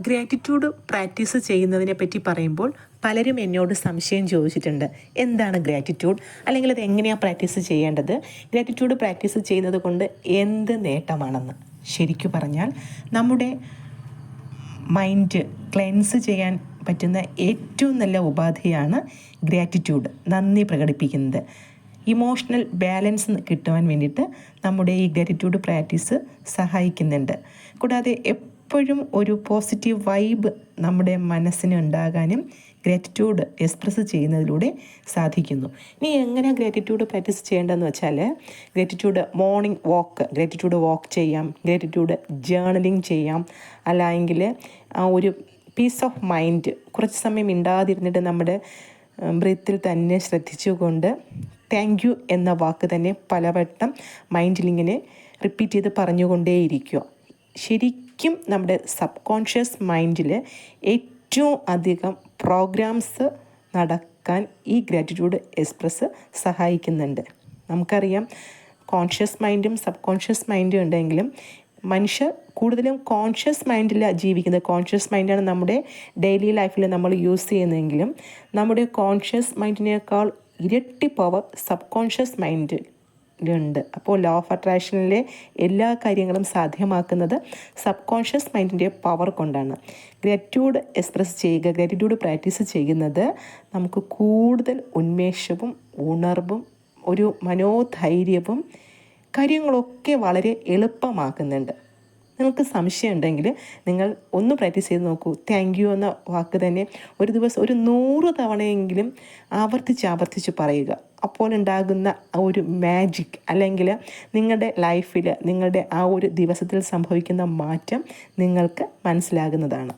Gratitude practice ചെയ്യുന്നതിനെ പറ്റി പറയുമ്പോൾ പലരും എന്നോട് സംശയം ചോദിച്ചിട്ടുണ്ട്. എന്താണ് ഗ്രാറ്റിറ്റ്യൂഡ്, അല്ലെങ്കിൽ അത് എങ്ങനെയാണ് പ്രാക്ടീസ് ചെയ്യേണ്ടത്, ഗ്രാറ്റിറ്റ്യൂഡ് പ്രാക്ടീസ് ചെയ്യുന്നത് കൊണ്ട് എന്ത് നേട്ടമാണെന്ന്. ശരിക്കു പറഞ്ഞാൽ നമ്മുടെ മൈൻഡ് ക്ലെൻസ് ചെയ്യാൻ പറ്റുന്ന ഏറ്റവും നല്ല ഉപാധിയാണ് ഗ്രാറ്റിറ്റ്യൂഡ്, നന്ദി പ്രകടിപ്പിക്കുന്നത്. ഇമോഷണൽ ബാലൻസ് കിട്ടുവാൻ വേണ്ടിയിട്ട് നമ്മുടെ ഈ ഗ്രാറ്റിറ്റ്യൂഡ് പ്രാക്ടീസ് സഹായിക്കുന്നുണ്ട്. കൂടാതെ എപ്പോഴും ഒരു പോസിറ്റീവ് വൈബ് നമ്മുടെ മനസ്സിന് ഉണ്ടാകാനും ഗ്രാറ്റിറ്റ്യൂഡ് എക്സ്പ്രസ് ചെയ്യുന്നതിലൂടെ സാധിക്കുന്നു. ഇനി എങ്ങനെ ഗ്രാറ്റിറ്റ്യൂഡ് പ്രാക്ടീസ് ചെയ്യേണ്ടതെന്ന് വെച്ചാൽ, ഗ്രാറ്റിറ്റ്യൂഡ് മോർണിംഗ് ഗ്രാറ്റിറ്റ്യൂഡ് വാക്ക് ചെയ്യാം, ഗ്രാറ്റിറ്റ്യൂഡ് ജേർണലിംഗ് ചെയ്യാം, അല്ലെങ്കിൽ ഒരു പീസ് ഓഫ് മൈൻഡ് കുറച്ച് സമയം മിണ്ടാതിരുന്നിട്ട് നമ്മുടെ ബ്രീത്തിൽ തന്നെ ശ്രദ്ധിച്ചുകൊണ്ട് താങ്ക് യു എന്ന വാക്ക് തന്നെ പലവട്ടം മൈൻഡിലിങ്ങനെ റിപ്പീറ്റ് ചെയ്ത് പറഞ്ഞുകൊണ്ടേയിരിക്കുക. ശരിക്കും നമ്മുടെ സബ് കോൺഷ്യസ് മൈൻഡിൽ ഏറ്റവും അധികം പ്രോഗ്രാംസ് നടക്കാൻ ഈ ഗ്രാറ്റിറ്റ്യൂഡ് എക്സ്പ്രസ് സഹായിക്കുന്നുണ്ട്. നമുക്കറിയാം, കോൺഷ്യസ് മൈൻഡും സബ് കോൺഷ്യസ് മൈൻഡും ഉണ്ടെങ്കിലും മനുഷ്യർ കൂടുതലും കോൺഷ്യസ് മൈൻഡിലാണ് ജീവിക്കുന്നത്. കോൺഷ്യസ് മൈൻഡാണ് നമ്മുടെ ഡെയിലി ലൈഫിൽ നമ്മൾ യൂസ് ചെയ്യുന്നതെങ്കിലും നമ്മുടെ കോൺഷ്യസ് മൈൻഡിനേക്കാൾ ഇരട്ടി പവർ സബ് കോൺഷ്യസ് മൈൻഡിലുണ്ട്. അപ്പോൾ ലോ ഓഫ് അട്രാക്ഷനിലെ എല്ലാ കാര്യങ്ങളും സാധ്യമാക്കുന്നത് സബ് കോൺഷ്യസ് മൈൻഡിൻ്റെ പവർ കൊണ്ടാണ്. ഗ്രാറ്റിറ്റ്യൂഡ് എക്സ്പ്രസ് ചെയ്യുക, ഗ്രാറ്റിറ്റ്യൂഡ് പ്രാക്ടീസ് ചെയ്യുന്നത് നമുക്ക് കൂടുതൽ ഉന്മേഷവും ഉണർവും ഒരു മനോധൈര്യവും കാര്യങ്ങളൊക്കെ വളരെ എളുപ്പമാക്കുന്നുണ്ട്. നിങ്ങൾക്ക് സംശയം ഉണ്ടെങ്കിൽ നിങ്ങൾ ഒന്ന് പ്രാക്ടീസ് ചെയ്ത് നോക്കൂ. താങ്ക് യു എന്ന വാക്ക് തന്നെ ഒരു ദിവസം ഒരു 100 തവണയെങ്കിലും ആവർത്തിച്ച് പറയുക. അപ്പോൾ ഉണ്ടാകുന്ന ആ ഒരു മാജിക്, അല്ലെങ്കിൽ നിങ്ങളുടെ ലൈഫിൽ നിങ്ങളുടെ ആ ഒരു ദിവസത്തിൽ സംഭവിക്കുന്ന മാറ്റം നിങ്ങൾക്ക് മനസ്സിലാകുന്നതാണ്.